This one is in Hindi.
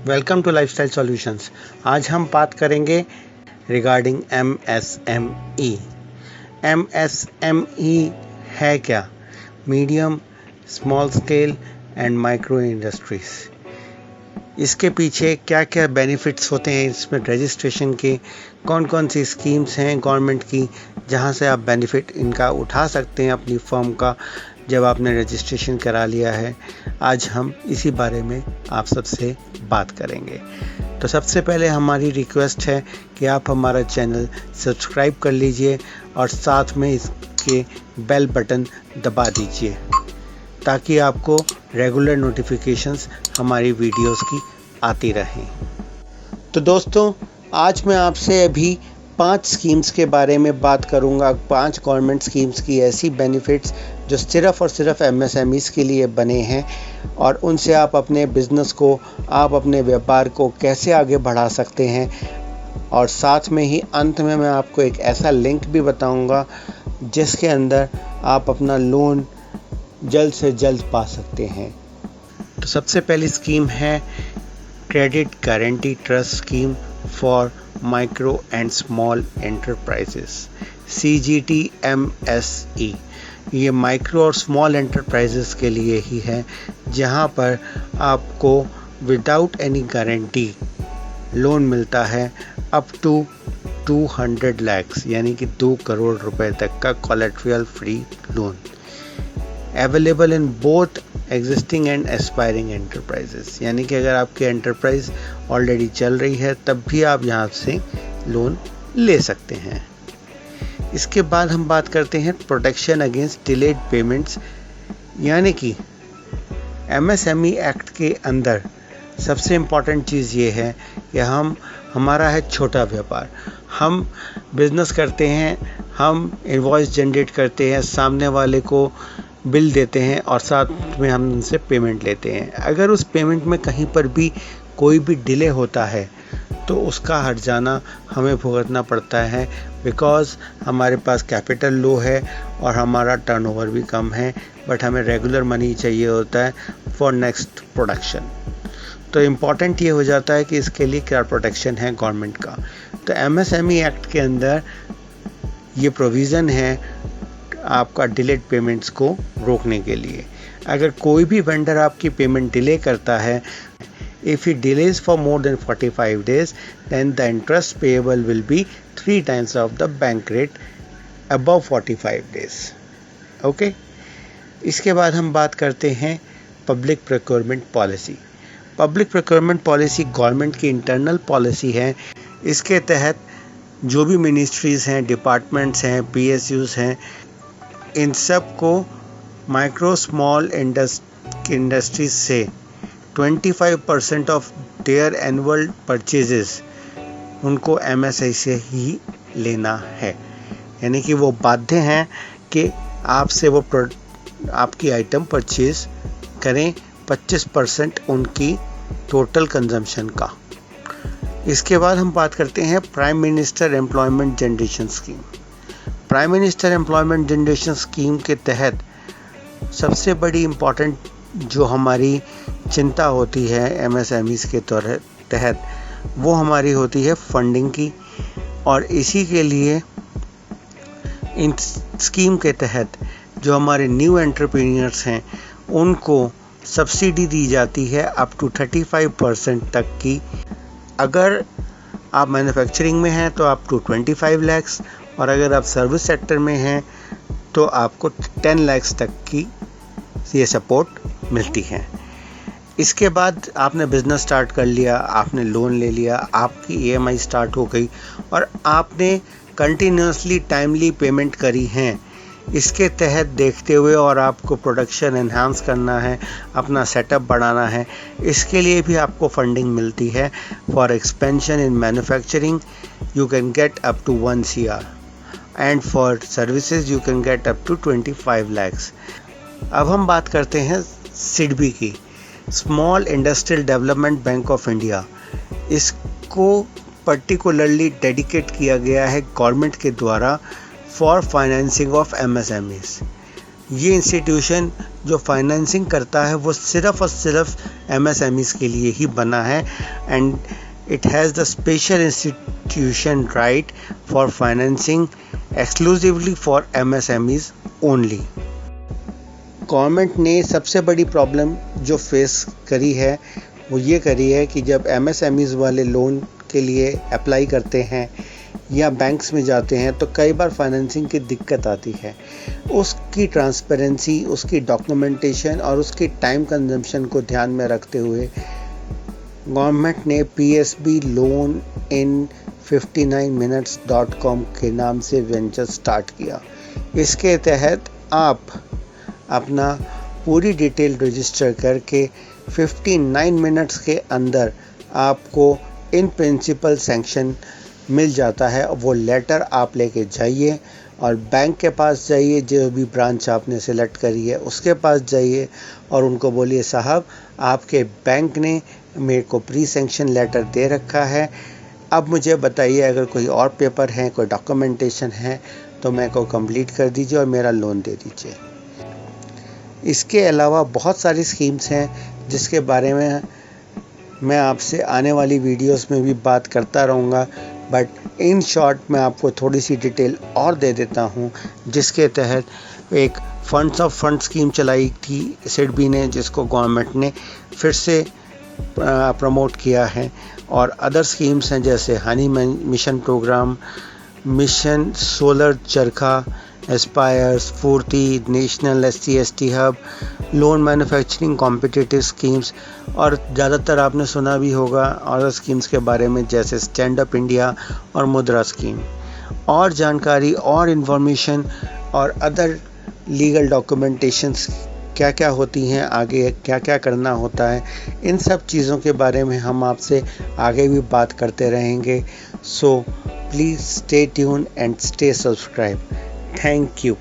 Welcome to lifestyle solutions. आज हम बात करेंगे रिगार्डिंग MSME। MSME है क्या? Medium, small scale and micro industries. इसके पीछे क्या क्या बेनिफिट्स होते हैं, इसमें रजिस्ट्रेशन के कौन कौन सी स्कीम्स हैं गवर्नमेंट की जहां से आप बेनिफिट इनका उठा सकते हैं अपनी फर्म का जब आपने रजिस्ट्रेशन करा लिया है। आज हम इसी बारे में आप सबसे बात करेंगे। तो सबसे पहले हमारी रिक्वेस्ट है कि आप हमारा चैनल सब्सक्राइब कर लीजिए और साथ में इसके बेल बटन दबा दीजिए ताकि आपको रेगुलर नोटिफिकेशंस हमारी वीडियोस की आती रहें। तो दोस्तों, आज मैं आपसे अभी 5 स्कीम्स के बारे में बात करूंगा। 5 गवर्नमेंट स्कीम्स की ऐसी बेनिफिट्स जो सिर्फ़ और सिर्फ MSMEs के लिए बने हैं और उनसे आप अपने बिज़नेस को, आप अपने व्यापार को कैसे आगे बढ़ा सकते हैं। और साथ में ही अंत में मैं आपको एक ऐसा लिंक भी बताऊंगा जिसके अंदर आप अपना लोन जल्द से जल्द पा सकते हैं। तो सबसे पहली स्कीम है credit guarantee trust scheme for micro and small enterprises, CGTMSE। ये माइक्रो और स्मॉल एंटरप्राइजेस के लिए ही है, जहां पर आपको विदाउट एनी गारंटी लोन मिलता है अप टू 200 लाख यानी कि 2 करोड़ रुपए तक का collateral free loan available in both existing and aspiring enterprises. यानी कि अगर आपकी एंटरप्राइज ऑलरेडी चल रही है तब भी आप यहाँ से लोन ले सकते हैं। इसके बाद हम बात करते हैं प्रोटेक्शन अगेंस्ट डिलेड पेमेंट्स। यानी कि MSME एक्ट के अंदर सबसे इम्पॉर्टेंट चीज़ ये है कि हमारा है छोटा व्यापार। हम बिज़नेस करते हैं, हम इनवॉइस जनरेट करते हैं, सामने वाले को बिल देते हैं और साथ में हम उनसे पेमेंट लेते हैं। अगर उस पेमेंट में कहीं पर भी कोई भी डिले होता है तो उसका हट जाना हमें भुगतना पड़ता है, बिकॉज़ हमारे पास कैपिटल लो है और हमारा टर्नओवर भी कम है, बट हमें रेगुलर मनी चाहिए होता है फॉर नेक्स्ट प्रोडक्शन। तो इम्पॉर्टेंट ये हो जाता है कि इसके लिए क्या प्रोटेक्शन है गवर्नमेंट का। तो MSME एक्ट के अंदर ये प्रोविज़न है आपका डिलेड पेमेंट्स को रोकने के लिए। अगर कोई भी वेंडर आपकी पेमेंट डिले करता है, if he delays for more than 45 days, then the interest payable will be 3 times of the bank rate above 45 days. Okay? इसके बाद हम बात करते हैं public procurement policy. Public procurement policy government की इंटरनल पॉलिसी है। इसके तहत जो भी मिनिस्ट्रीज़ हैं, डिपार्टमेंट्स हैं, PSUs हैं, इन सब को माइक्रो स्मॉल इंडस्ट्रीज से 25% ऑफ देयर एनुअल परचेजेस उनको MSI से ही लेना है। यानी कि वो बाध्य हैं कि आपसे वो आपकी आइटम परचेज करें 25% उनकी टोटल कंजम्पशन का। इसके बाद हम बात करते हैं prime minister employment generation scheme. Prime minister employment generation scheme के तहत सबसे बड़ी इम्पॉर्टेंट जो हमारी चिंता होती है MSMEs के तहत, वो हमारी होती है फंडिंग की। और इसी के लिए इन स्कीम के तहत जो हमारे न्यू एंटरप्रेन्योर्स हैं उनको सब्सिडी दी जाती है अप टू 35% तक की। अगर आप मैन्युफैक्चरिंग में हैं तो अप टू 25 लाख और अगर आप सर्विस सेक्टर में हैं तो आपको 10 लाख तक की ये सपोर्ट मिलती है। इसके बाद आपने बिज़नेस स्टार्ट कर लिया, आपने लोन ले लिया, आपकी EMI स्टार्ट हो गई और आपने कंटिन्यूसली टाइमली पेमेंट करी हैं। इसके तहत देखते हुए और आपको प्रोडक्शन एनहांस करना है, अपना सेटअप बढ़ाना है, इसके लिए भी आपको फंडिंग मिलती है। For expansion in manufacturing you can get up to 1 CR and for services you can get up to 25 lakhs। अब हम बात करते हैं SIDBI की, small industrial development bank of India. इसको पर्टिकुलरली डेडिकेट किया गया है गवर्नमेंट के द्वारा फॉर फाइनेंसिंग ऑफ MSMEs। ये इंस्टीट्यूशन जो फाइनेंसिंग करता है वो सिर्फ और सिर्फ MSMEs के लिए ही बना है and it has the special institution right for financing exclusively for MSMEs only. Government ने सबसे बड़ी प्रॉब्लम जो फेस करी है वो ये करी है कि जब MSMEs वाले लोन के लिए अप्लाई करते हैं या बैंक्स में जाते हैं तो कई बार फाइनेंसिंग की दिक्कत आती है। उसकी ट्रांसपेरेंसी, उसकी डॉक्यूमेंटेशन और उसकी टाइम कंजम्पशन को ध्यान में रखते हुए गवर्नमेंट ने PSB लोन इन 59minutes.com के नाम से वेंचर स्टार्ट किया। इसके तहत आप अपना पूरी डिटेल रजिस्टर करके 59 मिनट्स के अंदर आपको इन प्रिंसिपल सैंक्शन मिल जाता है। वो लेटर आप लेके जाइए और बैंक के पास जाइए, जो भी ब्रांच आपने सेलेक्ट करी है उसके पास जाइए और उनको बोलिए साहब आपके बैंक ने मेरे को प्री सैंक्शन लेटर दे रखा है, अब मुझे बताइए अगर कोई और पेपर है, कोई डॉक्यूमेंटेशन है तो मेरे को कंप्लीट कर दीजिए और मेरा लोन दे दीजिए। इसके अलावा बहुत सारी स्कीम्स हैं जिसके बारे में मैं आपसे आने वाली वीडियोस में भी बात करता रहूँगा, बट इन शॉर्ट मैं आपको थोड़ी सी डिटेल और दे देता हूँ। जिसके तहत एक फंड्स ऑफ फंड स्कीम चलाई थी SIDBI ने, जिसको गवर्नमेंट ने फिर से प्रमोट किया है, और अदर स्कीम्स हैं जैसे honey mission programme, mission solar Charkha, ASPIRE, SFURTI, national SC/ST hub, loan manufacturing competitive schemes, और ज़्यादातर आपने सुना भी होगा और स्कीम्स के बारे में जैसे स्टैंड अप इंडिया और मुद्रा स्कीम। और जानकारी और इन्फॉर्मेशन और अदर लीगल डॉक्यूमेंटेशंस क्या क्या होती हैं, आगे क्या क्या करना होता है, इन सब चीज़ों के बारे में हम आपसे आगे भी बात करते रहेंगे। So please stay tune and stay subscribe. Thank you.